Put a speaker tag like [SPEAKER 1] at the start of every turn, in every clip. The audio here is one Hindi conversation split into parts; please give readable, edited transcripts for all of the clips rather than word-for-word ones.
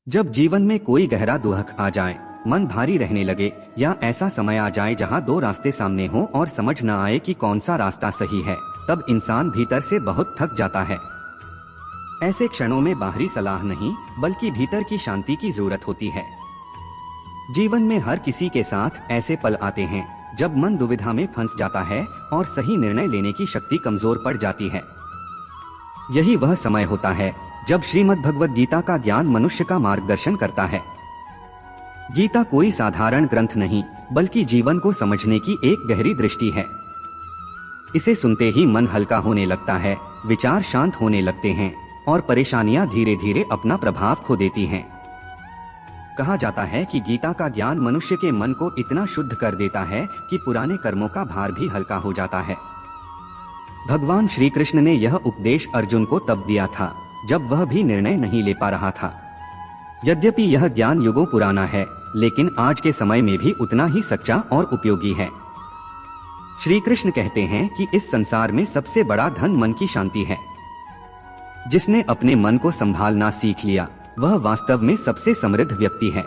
[SPEAKER 1] जब जीवन में कोई गहरा दुख आ जाए, मन भारी रहने लगे या ऐसा समय आ जाए जहां दो रास्ते सामने हों और समझ न आए कि कौन सा रास्ता सही है, तब इंसान भीतर से बहुत थक जाता है। ऐसे क्षणों में बाहरी सलाह नहीं बल्कि भीतर की शांति की जरूरत होती है। जीवन में हर किसी के साथ ऐसे पल आते हैं जब मन दुविधा में फंस जाता है और सही निर्णय लेने की शक्ति कमजोर पड़ जाती है। यही वह समय होता है जब श्रीमद् भगवद गीता का ज्ञान मनुष्य का मार्गदर्शन करता है। गीता कोई साधारण ग्रंथ नहीं बल्कि जीवन को समझने की एक गहरी दृष्टि है। इसे सुनते ही मन हल्का होने लगता है, विचार शांत होने लगते हैं और परेशानियां धीरे धीरे अपना प्रभाव खो देती हैं। कहा जाता है कि गीता का ज्ञान मनुष्य के मन को इतना शुद्ध कर देता है कि पुराने कर्मों का भार भी हल्का हो जाता है। भगवान श्री कृष्ण ने यह उपदेश अर्जुन को तब दिया था जब वह भी निर्णय नहीं ले पा रहा था। यद्यपि यह ज्ञान युगों पुराना है, लेकिन आज के समय में भी उतना ही सच्चा और उपयोगी है। श्री कृष्ण कहते हैं कि इस संसार में सबसे बड़ा धन मन की शांति है। जिसने अपने मन को संभालना सीख लिया, वह वास्तव में सबसे समृद्ध व्यक्ति है।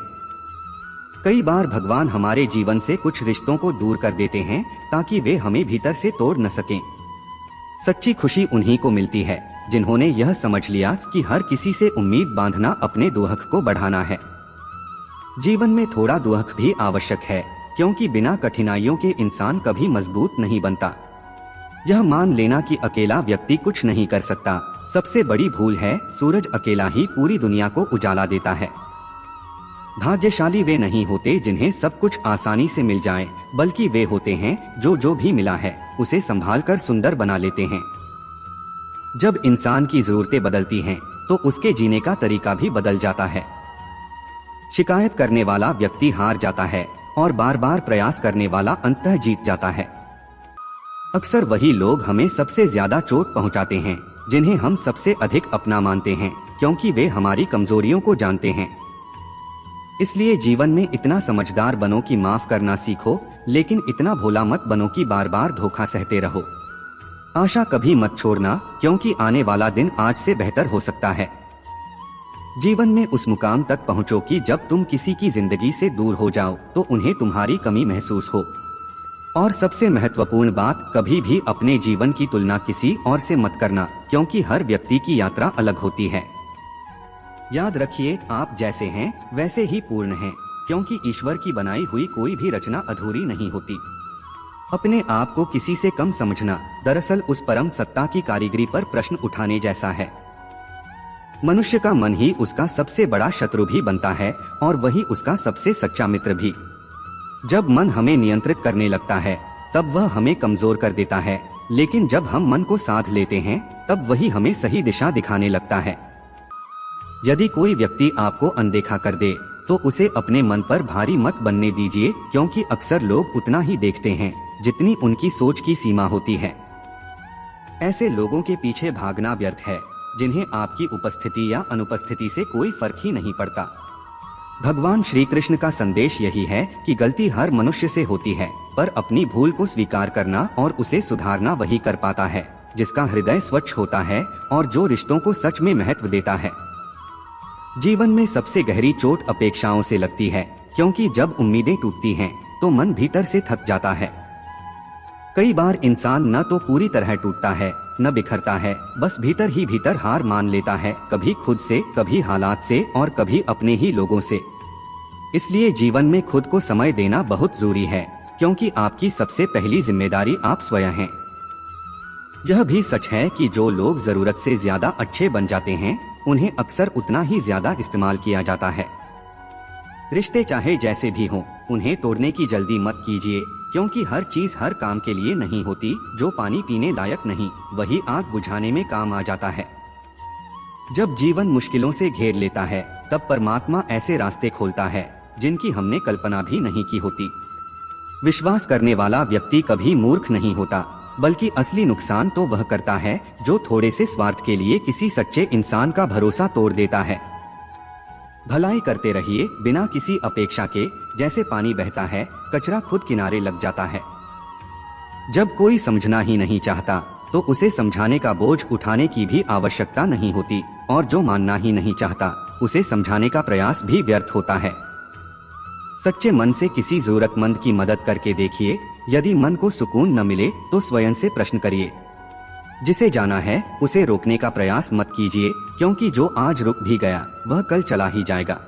[SPEAKER 1] कई बार भगवान हमारे जीवन से कुछ रिश्तों को दूर कर देते हैं ताकि वे हमें भीतर से तोड़ न सकें। सच्ची खुशी उन्हीं को मिलती है जिन्होंने यह समझ लिया कि हर किसी से उम्मीद बांधना अपने दुख को बढ़ाना है। जीवन में थोड़ा दुख भी आवश्यक है, क्योंकि बिना कठिनाइयों के इंसान कभी मजबूत नहीं बनता। यह मान लेना कि अकेला व्यक्ति कुछ नहीं कर सकता सबसे बड़ी भूल है। सूरज अकेला ही पूरी दुनिया को उजाला देता है। भाग्यशाली वे नहीं होते जिन्हें सब कुछ आसानी से मिल जाए, बल्कि वे होते हैं जो भी मिला है उसे संभालकर सुंदर बना लेते हैं। जब इंसान की जरूरतें बदलती हैं, तो उसके जीने का तरीका भी बदल जाता है। शिकायत करने वाला व्यक्ति हार जाता है और बार बार प्रयास करने वाला अंततः जीत जाता है। अक्सर वही लोग हमें सबसे ज्यादा चोट पहुंचाते हैं जिन्हें हम सबसे अधिक अपना मानते हैं, क्योंकि वे हमारी कमजोरियों को जानते हैं। इसलिए जीवन में इतना समझदार बनो कि माफ करना सीखो, लेकिन इतना भोला मत बनो कि बार बार धोखा सहते रहो। आशा कभी मत छोड़ना, क्योंकि आने वाला दिन आज से बेहतर हो सकता है। जीवन में उस मुकाम तक पहुंचो कि जब तुम किसी की जिंदगी से दूर हो जाओ तो उन्हें तुम्हारी कमी महसूस हो। और सबसे महत्वपूर्ण बात, कभी भी अपने जीवन की तुलना किसी और से मत करना, क्योंकि हर व्यक्ति की यात्रा अलग होती है। याद रखिए, आप जैसे हैं वैसे ही पूर्ण हैं, क्योंकि ईश्वर की बनाई हुई कोई भी रचना अधूरी नहीं होती। अपने आप को किसी से कम समझना दरअसल उस परम सत्ता की कारीगरी पर प्रश्न उठाने जैसा है। मनुष्य का मन ही उसका सबसे बड़ा शत्रु भी बनता है और वही उसका सबसे सच्चा मित्र भी। जब मन हमें नियंत्रित करने लगता है तब वह हमें कमजोर कर देता है, लेकिन जब हम मन को साध लेते हैं तब वही हमें सही दिशा दिखाने लगता है। यदि कोई व्यक्ति आपको अनदेखा कर दे तो उसे अपने मन पर भारी मत बनने दीजिए, क्योंकि अक्सर लोग उतना ही देखते हैं जितनी उनकी सोच की सीमा होती है। ऐसे लोगों के पीछे भागना व्यर्थ है जिन्हें आपकी उपस्थिति या अनुपस्थिति से कोई फर्क ही नहीं पड़ता। भगवान श्री कृष्ण का संदेश यही है कि गलती हर मनुष्य से होती है, पर अपनी भूल को स्वीकार करना और उसे सुधारना वही कर पाता है जिसका हृदय स्वच्छ होता है और जो रिश्तों को सच में महत्व देता है। जीवन में सबसे गहरी चोट अपेक्षाओं से लगती है, क्योंकि जब उम्मीदें टूटती हैं तो मन भीतर से थक जाता है। कई बार इंसान न तो पूरी तरह टूटता है न बिखरता है, बस भीतर ही भीतर हार मान लेता है, कभी खुद से, कभी हालात से और कभी अपने ही लोगों से। इसलिए जीवन में खुद को समय देना बहुत जरूरी है, क्योंकि आपकी सबसे पहली जिम्मेदारी आप स्वयं हैं। यह भी सच है कि जो लोग जरूरत से ज्यादा अच्छे बन जाते हैं उन्हें अक्सर उतना ही ज्यादा इस्तेमाल किया जाता है। रिश्ते चाहे जैसे भी हों, उन्हें तोड़ने की जल्दी मत कीजिए, क्योंकि हर चीज हर काम के लिए नहीं होती। जो पानी पीने लायक नहीं, वही आग बुझाने में काम आ जाता है। जब जीवन मुश्किलों से घेर लेता है तब परमात्मा ऐसे रास्ते खोलता है जिनकी हमने कल्पना भी नहीं की होती। विश्वास करने वाला व्यक्ति कभी मूर्ख नहीं होता, बल्कि असली नुकसान तो वह करता है जो थोड़े से स्वार्थ के लिए किसी सच्चे इंसान का भरोसा तोड़ देता है। भलाई करते रहिए बिना किसी अपेक्षा के, जैसे पानी बहता है कचरा खुद किनारे लग जाता है। जब कोई समझना ही नहीं चाहता तो उसे समझाने का बोझ उठाने की भी आवश्यकता नहीं होती, और जो मानना ही नहीं चाहता उसे समझाने का प्रयास भी व्यर्थ होता है। सच्चे मन से किसी जरूरतमंद की मदद करके देखिए। यदि मन को सुकून न मिले तो स्वयं से प्रश्न करिए। जिसे जाना है उसे रोकने का प्रयास मत कीजिए, क्योंकि जो आज रुक भी गया वह कल चला ही जाएगा।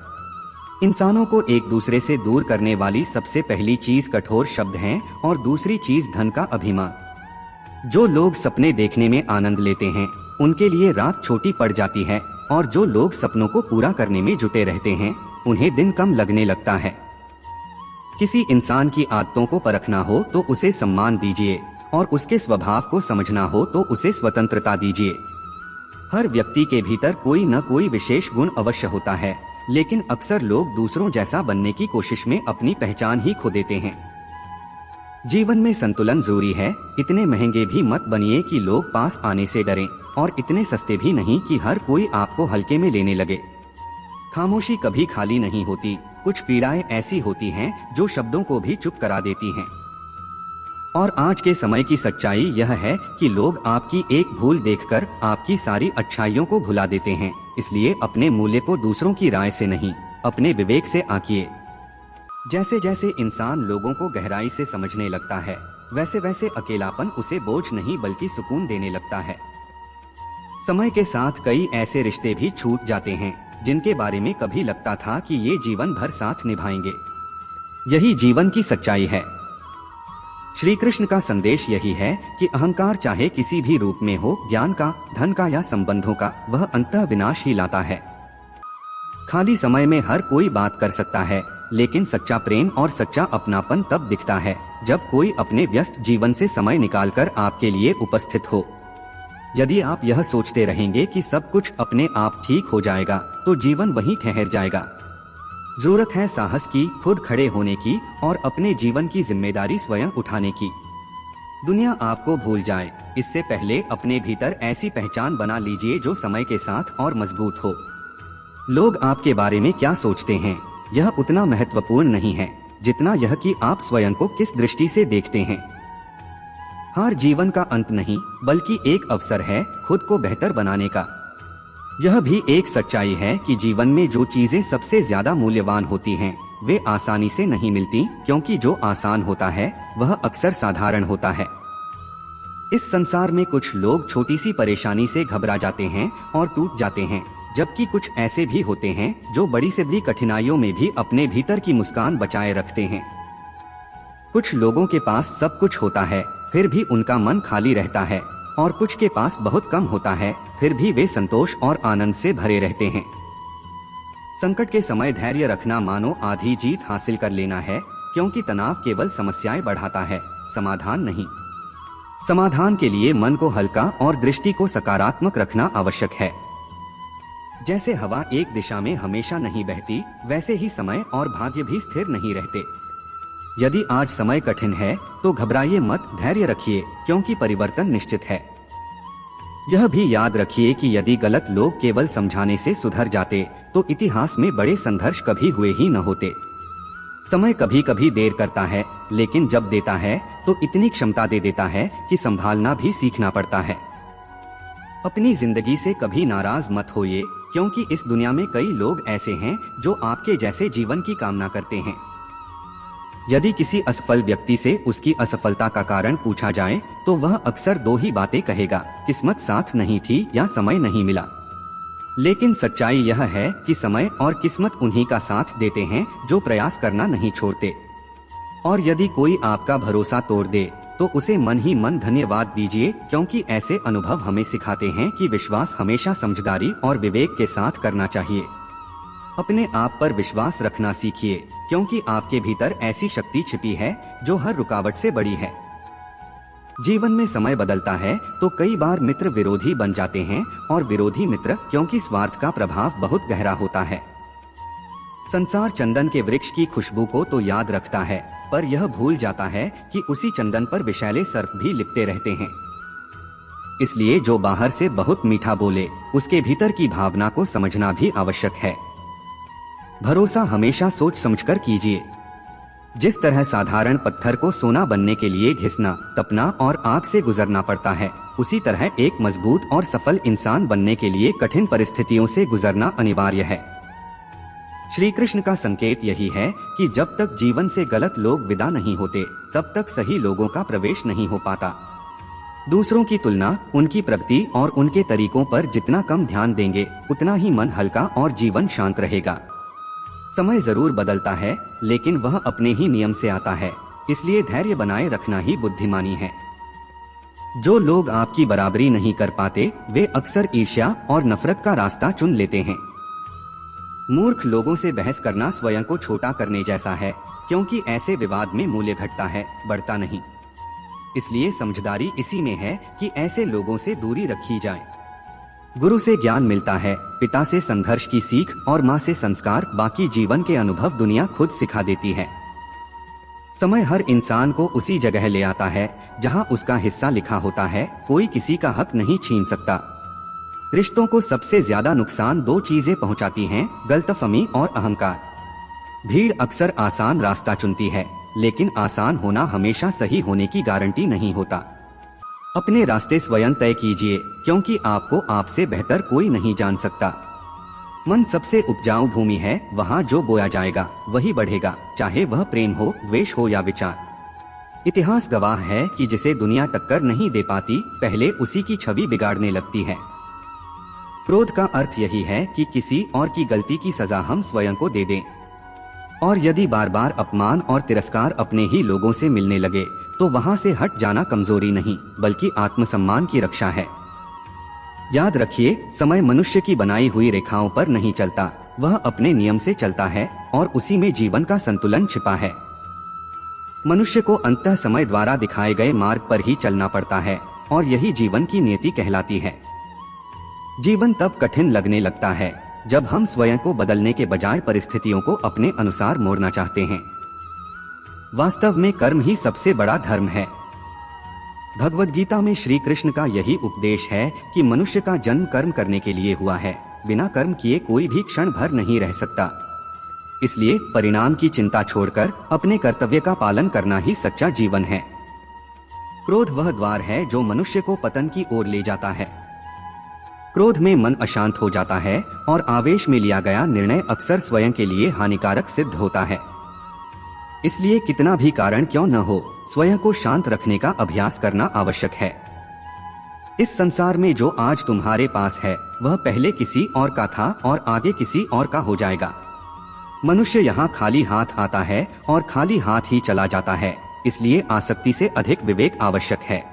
[SPEAKER 1] इंसानों को एक दूसरे से दूर करने वाली सबसे पहली चीज कठोर शब्द हैं और दूसरी चीज धन का अभिमान। जो लोग सपने देखने में आनंद लेते हैं उनके लिए रात छोटी पड़ जाती है, और जो लोग सपनों को पूरा करने में जुटे रहते हैं उन्हें दिन कम लगने लगता है। किसी इंसान की आदतों को परखना हो तो उसे सम्मान दीजिए, और उसके स्वभाव को समझना हो तो उसे स्वतंत्रता दीजिए। हर व्यक्ति के भीतर कोई न कोई विशेष गुण अवश्य होता है, लेकिन अक्सर लोग दूसरों जैसा बनने की कोशिश में अपनी पहचान ही खो देते हैं। जीवन में संतुलन जरूरी है। इतने महंगे भी मत बनिए कि लोग पास आने से डरें, और इतने सस्ते भी नहीं कि हर कोई आपको हल्के में लेने लगे। खामोशी कभी खाली नहीं होती। कुछ पीड़ाएं ऐसी होती हैं जो शब्दों को भी चुप करा देती हैं। और आज के समय की सच्चाई यह है कि लोग आपकी एक भूल देखकर आपकी सारी अच्छाइयों को भुला देते हैं। इसलिए अपने मूल्य को दूसरों की राय से नहीं, अपने विवेक से आंकिए। जैसे जैसे इंसान लोगों को गहराई से समझने लगता है, वैसे वैसे अकेलापन उसे बोझ नहीं बल्कि सुकून देने लगता है। समय के साथ कई ऐसे रिश्ते भी छूट जाते हैं जिनके बारे में कभी लगता था कि ये जीवन भर साथ निभाएंगे। यही जीवन की सच्चाई है। श्री कृष्ण का संदेश यही है कि अहंकार चाहे किसी भी रूप में हो, ज्ञान का, धन का या संबंधों का, वह अंततः विनाश ही लाता है। खाली समय में हर कोई बात कर सकता है, लेकिन सच्चा प्रेम और सच्चा अपनापन तब दिखता है जब कोई अपने व्यस्त जीवन से समय निकालकर आपके लिए उपस्थित हो। यदि आप यह सोचते रहेंगे कि सब कुछ अपने आप ठीक हो जाएगा तो जीवन वहीं ठहर जाएगा। जरूरत है साहस की, खुद खड़े होने की और अपने जीवन की जिम्मेदारी स्वयं उठाने की। दुनिया आपको भूल जाए इससे पहले अपने भीतर ऐसी पहचान बना लीजिए जो समय के साथ और मजबूत हो। लोग आपके बारे में क्या सोचते हैं यह उतना महत्वपूर्ण नहीं है जितना यह कि आप स्वयं को किस दृष्टि से देखते हैं। हार जीवन का अंत नहीं बल्कि एक अवसर है खुद को बेहतर बनाने का। यह भी एक सच्चाई है कि जीवन में जो चीजें सबसे ज्यादा मूल्यवान होती हैं वे आसानी से नहीं मिलती, क्योंकि जो आसान होता है वह अक्सर साधारण होता है। इस संसार में कुछ लोग छोटी सी परेशानी से घबरा जाते हैं और टूट जाते हैं, जबकि कुछ ऐसे भी होते हैं जो बड़ी से बड़ी कठिनाइयों में भी अपने भीतर की मुस्कान बचाए रखते हैं। कुछ लोगों के पास सब कुछ होता है फिर भी उनका मन खाली रहता है, और कुछ के पास बहुत कम होता है फिर भी वे संतोष और आनंद से भरे रहते हैं। संकट के समय धैर्य रखना मानो आधी जीत हासिल कर लेना है, क्योंकि तनाव केवल समस्याएं बढ़ाता है, समाधान नहीं। समाधान के लिए मन को हल्का और दृष्टि को सकारात्मक रखना आवश्यक है। जैसे हवा एक दिशा में हमेशा नहीं बहती, वैसे ही समय और भाग्य भी स्थिर नहीं रहते। यदि आज समय कठिन है तो घबराइए मत, धैर्य रखिए, क्योंकि परिवर्तन निश्चित है। यह भी याद रखिए कि यदि गलत लोग केवल समझाने से सुधर जाते तो इतिहास में बड़े संघर्ष कभी हुए ही न होते। समय कभी कभी देर करता है, लेकिन जब देता है तो इतनी क्षमता दे देता है कि संभालना भी सीखना पड़ता है। अपनी जिंदगी से कभी नाराज मत होइए, क्योंकि इस दुनिया में कई लोग ऐसे हैं जो आपके जैसे जीवन की कामना करते हैं। यदि किसी असफल व्यक्ति से उसकी असफलता का कारण पूछा जाए तो वह अक्सर दो ही बातें कहेगा, किस्मत साथ नहीं थी या समय नहीं मिला। लेकिन सच्चाई यह है कि समय और किस्मत उन्हीं का साथ देते हैं जो प्रयास करना नहीं छोड़ते। और यदि कोई आपका भरोसा तोड़ दे तो उसे मन ही मन धन्यवाद दीजिए, क्योंकि ऐसे अनुभव हमें सिखाते हैं कि विश्वास हमेशा समझदारी और विवेक के साथ करना चाहिए। अपने आप पर विश्वास रखना सीखिए, क्योंकि आपके भीतर ऐसी शक्ति छिपी है जो हर रुकावट से बड़ी है। जीवन में समय बदलता है तो कई बार मित्र विरोधी बन जाते हैं और विरोधी मित्र, क्योंकि स्वार्थ का प्रभाव बहुत गहरा होता है। संसार चंदन के वृक्ष की खुशबू को तो याद रखता है, पर यह भूल जाता है कि उसी चंदन पर विषैले सर्प भी लिपटे रहते हैं। इसलिए जो बाहर से बहुत मीठा बोले, उसके भीतर की भावना को समझना भी आवश्यक है। भरोसा हमेशा सोच समझकर कीजिए। जिस तरह साधारण पत्थर को सोना बनने के लिए घिसना, तपना और आग से गुजरना पड़ता है, उसी तरह एक मजबूत और सफल इंसान बनने के लिए कठिन परिस्थितियों से गुजरना अनिवार्य है। श्री कृष्ण का संकेत यही है कि जब तक जीवन से गलत लोग विदा नहीं होते, तब तक सही लोगों का प्रवेश नहीं हो पाता। दूसरों की तुलना, उनकी प्रगति और उनके तरीकों पर जितना कम ध्यान देंगे, उतना ही मन हल्का और जीवन शांत रहेगा। समय जरूर बदलता है, लेकिन वह अपने ही नियम से आता है, इसलिए धैर्य बनाए रखना ही बुद्धिमानी है। जो लोग आपकी बराबरी नहीं कर पाते, वे अक्सर ईर्ष्या और नफरत का रास्ता चुन लेते हैं। मूर्ख लोगों से बहस करना स्वयं को छोटा करने जैसा है, क्योंकि ऐसे विवाद में मूल्य घटता है, बढ़ता नहीं। इसलिए समझदारी इसी में है कि ऐसे लोगों से दूरी रखी जाए। गुरु से ज्ञान मिलता है, पिता से संघर्ष की सीख और माँ से संस्कार, बाकी जीवन के अनुभव दुनिया खुद सिखा देती है। समय हर इंसान को उसी जगह ले आता है जहाँ उसका हिस्सा लिखा होता है, कोई किसी का हक नहीं छीन सकता। रिश्तों को सबसे ज्यादा नुकसान दो चीजें पहुंचाती हैं, गलतफहमी और अहंकार। भीड़ अक्सर आसान रास्ता चुनती है, लेकिन आसान होना हमेशा सही होने की गारंटी नहीं होता। अपने रास्ते स्वयं तय कीजिए, क्योंकि आपको आपसे बेहतर कोई नहीं जान सकता। मन सबसे उपजाऊ भूमि है, वहाँ जो बोया जाएगा वही बढ़ेगा, चाहे वह प्रेम हो, द्वेष हो या विचार। इतिहास गवाह है कि जिसे दुनिया टक्कर नहीं दे पाती, पहले उसी की छवि बिगाड़ने लगती है। क्रोध का अर्थ यही है कि किसी और की गलती की सजा हम स्वयं को दे दें। और यदि बार बार अपमान और तिरस्कार अपने ही लोगों से मिलने लगे, तो वहां से हट जाना कमजोरी नहीं, बल्कि आत्मसम्मान की रक्षा है। याद रखिए, समय मनुष्य की बनाई हुई रेखाओं पर नहीं चलता, वह अपने नियम से चलता है और उसी में जीवन का संतुलन छिपा है। मनुष्य को अंततः समय द्वारा दिखाए गए मार्ग पर ही चलना पड़ता है, और यही जीवन की नियति कहलाती है। जीवन तब कठिन लगने लगता है जब हम स्वयं को बदलने के बजाय परिस्थितियों को अपने अनुसार मोड़ना चाहते हैं। वास्तव में कर्म ही सबसे बड़ा धर्म है। भगवद गीता में श्री कृष्ण का यही उपदेश है कि मनुष्य का जन्म कर्म करने के लिए हुआ है, बिना कर्म किए कोई भी क्षण भर नहीं रह सकता। इसलिए परिणाम की चिंता छोड़कर अपने कर्तव्य का पालन करना ही सच्चा जीवन है। क्रोध वह द्वार है जो मनुष्य को पतन की ओर ले जाता है। क्रोध में मन अशांत हो जाता है और आवेश में लिया गया निर्णय अक्सर स्वयं के लिए हानिकारक सिद्ध होता है। इसलिए कितना भी कारण क्यों न हो, स्वयं को शांत रखने का अभ्यास करना आवश्यक है। इस संसार में जो आज तुम्हारे पास है, वह पहले किसी और का था और आगे किसी और का हो जाएगा। मनुष्य यहाँ खाली हाथ आता है और खाली हाथ ही चला जाता है, इसलिए आसक्ति से अधिक विवेक आवश्यक है।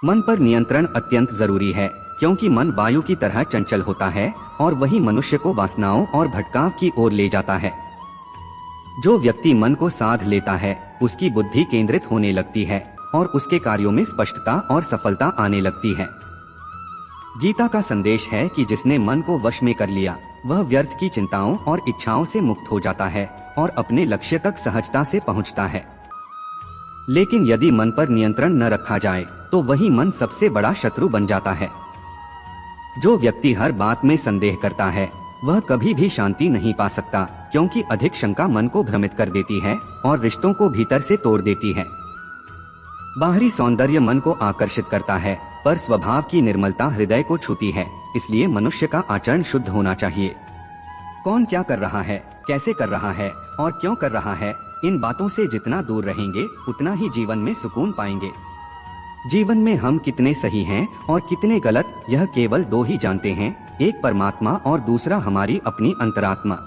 [SPEAKER 1] मन पर नियंत्रण अत्यंत जरूरी है, क्योंकि मन वायु की तरह चंचल होता है और वही मनुष्य को वासनाओं और भटकाव की ओर ले जाता है। जो व्यक्ति मन को साध लेता है, उसकी बुद्धि केंद्रित होने लगती है और उसके कार्यों में स्पष्टता और सफलता आने लगती है। गीता का संदेश है कि जिसने मन को वश में कर लिया, वह व्यर्थ की चिंताओं और इच्छाओं से मुक्त हो जाता है और अपने लक्ष्य तक सहजता से पहुंचता है। लेकिन यदि मन पर नियंत्रण न रखा जाए, तो वही मन सबसे बड़ा शत्रु बन जाता है। जो व्यक्ति हर बात में संदेह करता है, वह कभी भी शांति नहीं पा सकता, क्योंकि अधिक शंका मन को भ्रमित कर देती है और रिश्तों को भीतर से तोड़ देती है। बाहरी सौंदर्य मन को आकर्षित करता है, पर स्वभाव की निर्मलता हृदय को छूती है। इसलिए मनुष्य का आचरण शुद्ध होना चाहिए। कौन क्या कर रहा है, कैसे कर रहा है और क्यों कर रहा है, इन बातों से जितना दूर रहेंगे, उतना ही जीवन में सुकून पाएंगे। जीवन में हम कितने सही हैं और कितने गलत, यह केवल दो ही जानते हैं, एक परमात्मा और दूसरा हमारी अपनी अंतरात्मा।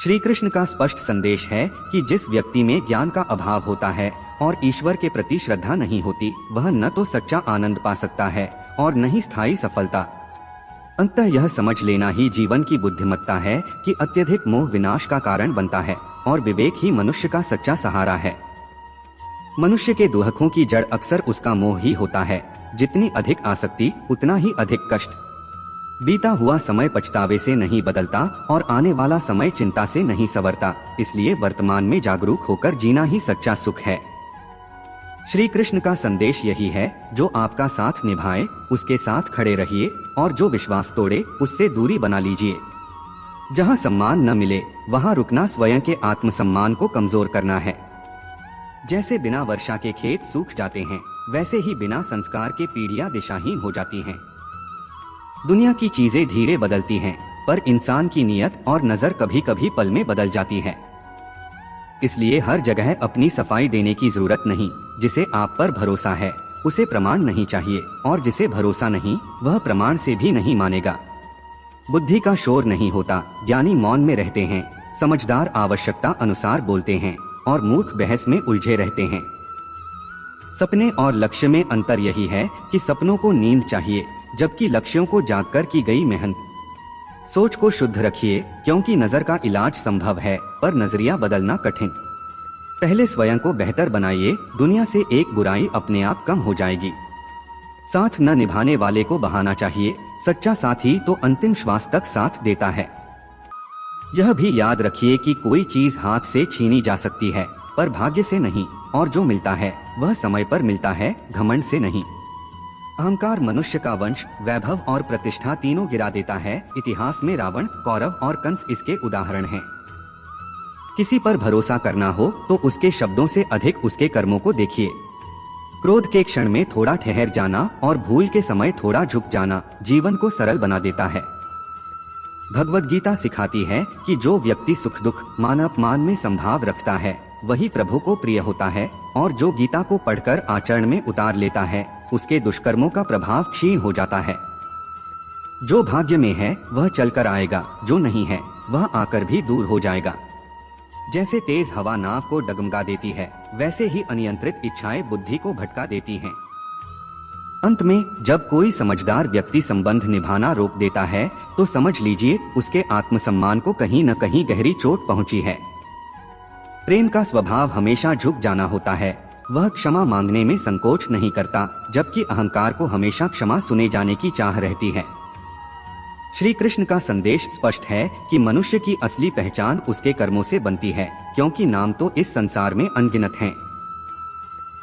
[SPEAKER 1] श्री कृष्ण का स्पष्ट संदेश है कि जिस व्यक्ति में ज्ञान का अभाव होता है और ईश्वर के प्रति श्रद्धा नहीं होती, वह न तो सच्चा आनंद पा सकता है और न ही स्थायी सफलता। अंततः यह समझ लेना ही जीवन की बुद्धिमत्ता है कि अत्यधिक मोह विनाश का कारण बनता है और विवेक ही मनुष्य का सच्चा सहारा है। मनुष्य के दुखों की जड़ अक्सर उसका मोह ही होता है। जितनी अधिक आसक्ति, उतना ही अधिक कष्ट। बीता हुआ समय पछतावे से नहीं बदलता और आने वाला समय चिंता से नहीं संवरता। इसलिए वर्तमान में जागरूक होकर जीना ही सच्चा सुख है। श्री कृष्ण का संदेश यही है, जो आपका साथ निभाए उसके साथ खड़े रहिए और जो विश्वास तोड़े उससे दूरी बना लीजिए। जहाँ सम्मान न मिले, वहाँ रुकना स्वयं के आत्मसम्मान को कमजोर करना है। जैसे बिना वर्षा के खेत सूख जाते हैं, वैसे ही बिना संस्कार के पीढ़ियां दिशाहीन हो जाती हैं। दुनिया की चीजें धीरे बदलती हैं, पर इंसान की नीयत और नजर कभी कभी पल में बदल जाती है। इसलिए हर जगह अपनी सफाई देने की जरूरत नहीं। जिसे आप पर भरोसा है उसे प्रमाण नहीं चाहिए, और जिसे भरोसा नहीं वह प्रमाण से भी नहीं मानेगा। बुद्धि का शोर नहीं होता, ज्ञानी मौन में रहते हैं, समझदार आवश्यकता अनुसार बोलते हैं और मूर्ख बहस में उलझे रहते हैं। सपने और लक्ष्य में अंतर यही है कि सपनों को नींद चाहिए, जबकि लक्ष्यों को जागकर की गई मेहनत। सोच को शुद्ध रखिए, क्योंकि नजर का इलाज संभव है पर नजरिया बदलना कठिन। पहले स्वयं को बेहतर बनाइए, दुनिया से एक बुराई अपने आप कम हो जाएगी। साथ न निभाने वाले को बहाना चाहिए, सच्चा साथी तो अंतिम श्वास तक साथ देता है। यह भी याद रखिए कि कोई चीज हाथ से छीनी जा सकती है पर भाग्य से नहीं, और जो मिलता है वह समय पर मिलता है, घमंड से नहीं। अहंकार मनुष्य का वंश, वैभव और प्रतिष्ठा तीनों गिरा देता है। इतिहास में रावण, कौरव और कंस इसके उदाहरण हैं। किसी पर भरोसा करना हो तो उसके शब्दों से अधिक उसके कर्मों को देखिए। क्रोध के क्षण में थोड़ा ठहर जाना और भूल के समय थोड़ा झुक जाना जीवन को सरल बना देता है। भगवद गीता सिखाती है कि जो व्यक्ति सुख दुख मान अपमान में संभाव रखता है वही प्रभु को प्रिय होता है, और जो गीता को पढ़कर आचरण में उतार लेता है उसके दुष्कर्मों का प्रभाव क्षीण हो जाता है। जो भाग्य में है वह चलकर आएगा, जो नहीं है वह आकर भी दूर हो जाएगा। जैसे तेज हवा नाव को डगमगा देती है, वैसे ही अनियंत्रित इच्छाएं बुद्धि को भटका देती हैं। अंत में जब कोई समझदार व्यक्ति संबंध निभाना रोक देता है तो समझ लीजिए उसके आत्मसम्मान को कहीं न कहीं गहरी चोट पहुंची है। प्रेम का स्वभाव हमेशा झुक जाना होता है, वह क्षमा मांगने में संकोच नहीं करता, जबकि अहंकार को हमेशा क्षमा सुने जाने की चाह रहती है। श्री कृष्ण का संदेश स्पष्ट है कि मनुष्य की असली पहचान उसके कर्मों से बनती है, क्योंकि नाम तो इस संसार में अनगिनत हैं।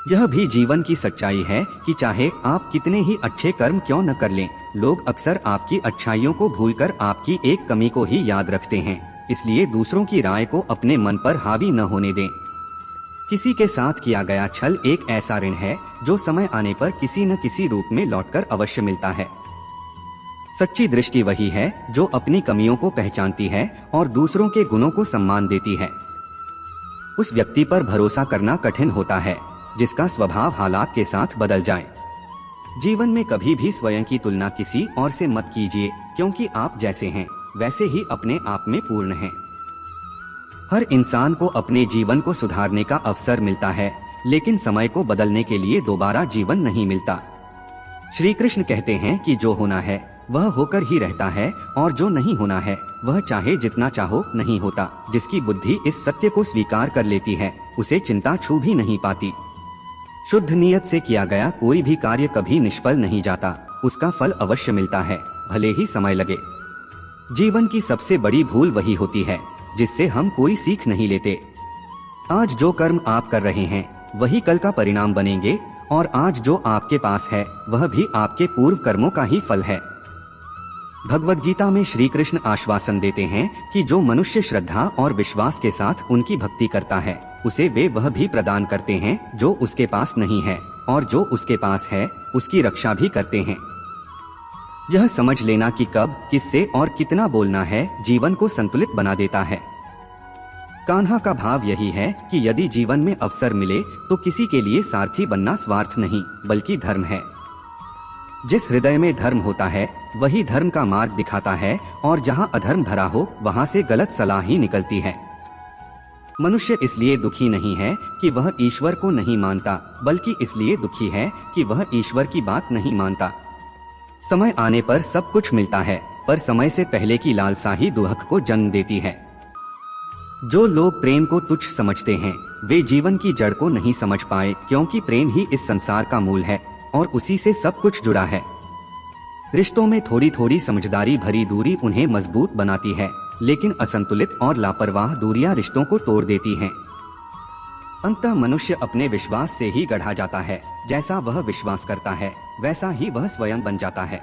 [SPEAKER 1] यह भी जीवन की सच्चाई है कि चाहे आप कितने ही अच्छे कर्म क्यों न कर लें, लोग अक्सर आपकी अच्छाइयों को भूलकर आपकी एक कमी को ही याद रखते हैं। इसलिए दूसरों की राय को अपने मन पर हावी न होने दें। किसी के साथ किया गया छल एक ऐसा ऋण है जो समय आने पर किसी न किसी रूप में लौटकर अवश्य मिलता है। सच्ची दृष्टि वही है जो अपनी कमियों को पहचानती है और दूसरों के गुणों को सम्मान देती है। उस व्यक्ति पर भरोसा करना कठिन होता है जिसका स्वभाव हालात के साथ बदल जाए। जीवन में कभी भी स्वयं की तुलना किसी और से मत कीजिए, क्योंकि आप जैसे हैं वैसे ही अपने आप में पूर्ण हैं। हर इंसान को अपने जीवन को सुधारने का अवसर मिलता है, लेकिन समय को बदलने के लिए दोबारा जीवन नहीं मिलता। श्री कृष्ण कहते हैं कि जो होना है वह होकर ही रहता है, और जो नहीं होना है वह चाहे जितना चाहो नहीं होता। जिसकी बुद्धि इस सत्य को स्वीकार कर लेती है उसे चिंता छू भी नहीं पाती। शुद्ध नियत से किया गया कोई भी कार्य कभी निष्फल नहीं जाता, उसका फल अवश्य मिलता है, भले ही समय लगे। जीवन की सबसे बड़ी भूल वही होती है जिससे हम कोई सीख नहीं लेते। आज जो कर्म आप कर रहे हैं वही कल का परिणाम बनेंगे, और आज जो आपके पास है वह भी आपके पूर्व कर्मों का ही फल है। भगवद गीता में श्री कृष्ण आश्वासन देते हैं कि जो मनुष्य श्रद्धा और विश्वास के साथ उनकी भक्ति करता है उसे वे वह भी प्रदान करते हैं जो उसके पास नहीं है, और जो उसके पास है उसकी रक्षा भी करते हैं। यह समझ लेना कि कब, किससे और कितना बोलना है जीवन को संतुलित बना देता है। कान्हा का भाव यही है कि यदि जीवन में अवसर मिले तो किसी के लिए सारथी बनना स्वार्थ नहीं बल्कि धर्म है। जिस हृदय में धर्म होता है वही धर्म का मार्ग दिखाता है, और जहाँ अधर्म भरा हो वहाँ से गलत सलाह ही निकलती है। मनुष्य इसलिए दुखी नहीं है कि वह ईश्वर को नहीं मानता, बल्कि इसलिए दुखी है कि वह ईश्वर की बात नहीं मानता। समय आने पर सब कुछ मिलता है, पर समय से पहले की लालसा ही दुख को जन्म देती है। जो लोग प्रेम को तुच्छ समझते हैं वे जीवन की जड़ को नहीं समझ पाए, क्योंकि प्रेम ही इस संसार का मूल है और उसी से सब कुछ जुड़ा है। रिश्तों में थोड़ी थोड़ी समझदारी भरी दूरी उन्हें मजबूत बनाती है, लेकिन असंतुलित और लापरवाह दूरियां रिश्तों को तोड़ देती हैं। अंततः मनुष्य अपने विश्वास से ही गढ़ा जाता है, जैसा वह विश्वास करता है वैसा ही वह स्वयं बन जाता है।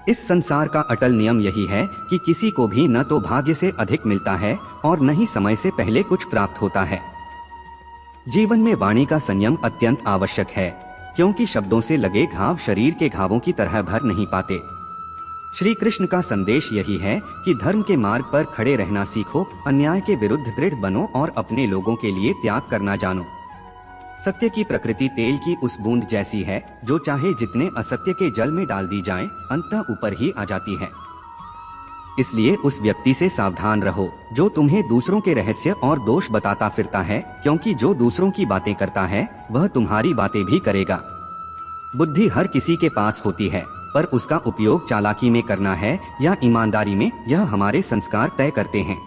[SPEAKER 1] इस संसार का अटल नियम यही है कि किसी को भी न तो भाग्य से अधिक मिलता है और न ही समय से पहले कुछ प्राप्त होता है। जीवन में वाणी का संयम अत्यंत आवश्यक है, क्योंकि शब्दों से लगे घाव शरीर के घावों की तरह भर नहीं पाते। श्री कृष्ण का संदेश यही है कि धर्म के मार्ग पर खड़े रहना सीखो, अन्याय के विरुद्ध दृढ़ बनो और अपने लोगों के लिए त्याग करना जानो। सत्य की प्रकृति तेल की उस बूंद जैसी है जो चाहे जितने असत्य के जल में डाल दी जाए, अंततः ऊपर ही आ जाती है। इसलिए उस व्यक्ति से सावधान रहो जो तुम्हें दूसरों के रहस्य और दोष बताता फिरता है, क्योंकि जो दूसरों की बातें करता है वह तुम्हारी बातें भी करेगा। बुद्धि हर किसी के पास होती है, पर उसका उपयोग चालाकी में करना है या ईमानदारी में, यह हमारे संस्कार तय करते हैं।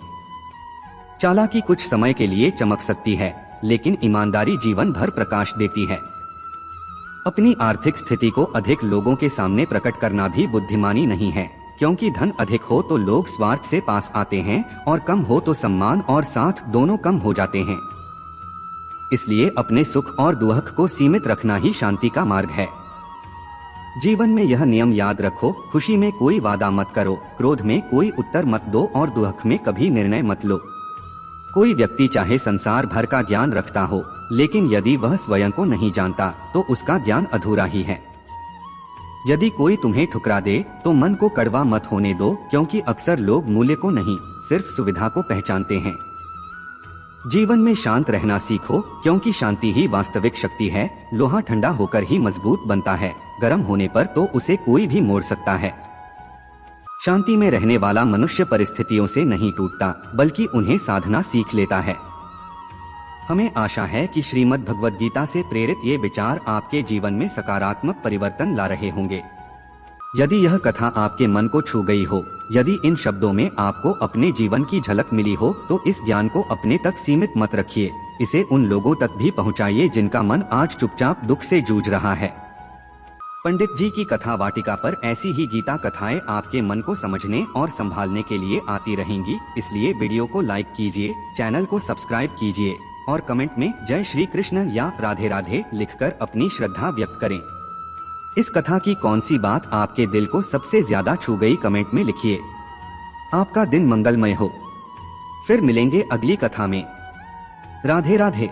[SPEAKER 1] चालाकी कुछ समय के लिए चमक सकती है, लेकिन ईमानदारी जीवन भर प्रकाश देती है। अपनी आर्थिक स्थिति को अधिक लोगों के सामने प्रकट करना भी बुद्धिमानी नहीं है, क्योंकि धन अधिक हो तो लोग स्वार्थ से पास आते हैं और कम हो तो सम्मान और साथ दोनों कम हो जाते हैं। इसलिए अपने सुख और दुख को सीमित रखना ही शांति का मार्ग है। जीवन में यह नियम याद रखो, खुशी में कोई वादा मत करो, क्रोध में कोई उत्तर मत दो और दुख में कभी निर्णय मत लो। कोई व्यक्ति चाहे संसार भर का ज्ञान रखता हो, लेकिन यदि वह स्वयं को नहीं जानता तो उसका ज्ञान अधूरा ही है। यदि कोई तुम्हें ठुकरा दे तो मन को कड़वा मत होने दो, क्योंकि अक्सर लोग मूल्य को नहीं सिर्फ सुविधा को पहचानते हैं। जीवन में शांत रहना सीखो, क्योंकि शांति ही वास्तविक शक्ति है। लोहा ठंडा होकर ही मजबूत बनता है, गर्म होने पर तो उसे कोई भी मोड़ सकता है। शांति में रहने वाला मनुष्य परिस्थितियों से नहीं टूटता, बल्कि उन्हें साधना सीख लेता है। हमें आशा है कि श्रीमद् भगवद गीता से प्रेरित ये विचार आपके जीवन में सकारात्मक परिवर्तन ला रहे होंगे। यदि यह कथा आपके मन को छू गई हो, यदि इन शब्दों में आपको अपने जीवन की झलक मिली हो, तो इस ज्ञान को अपने तक सीमित मत रखिए। इसे उन लोगों तक भी पहुंचाइए जिनका मन आज चुपचाप दुख से जूझ रहा है। पंडित जी की कथा वाटिका पर ऐसी ही गीता कथाएं आपके मन को समझने और संभालने के लिए आती रहेंगी। इसलिए वीडियो को लाइक कीजिए, चैनल को सब्सक्राइब कीजिए और कमेंट में जय श्री कृष्ण या राधे राधे लिखकर अपनी श्रद्धा व्यक्त करें। इस कथा की कौन सी बात आपके दिल को सबसे ज्यादा छू गई, कमेंट में लिखिए। आपका दिन मंगलमय हो। फिर मिलेंगे अगली कथा में। राधे राधे।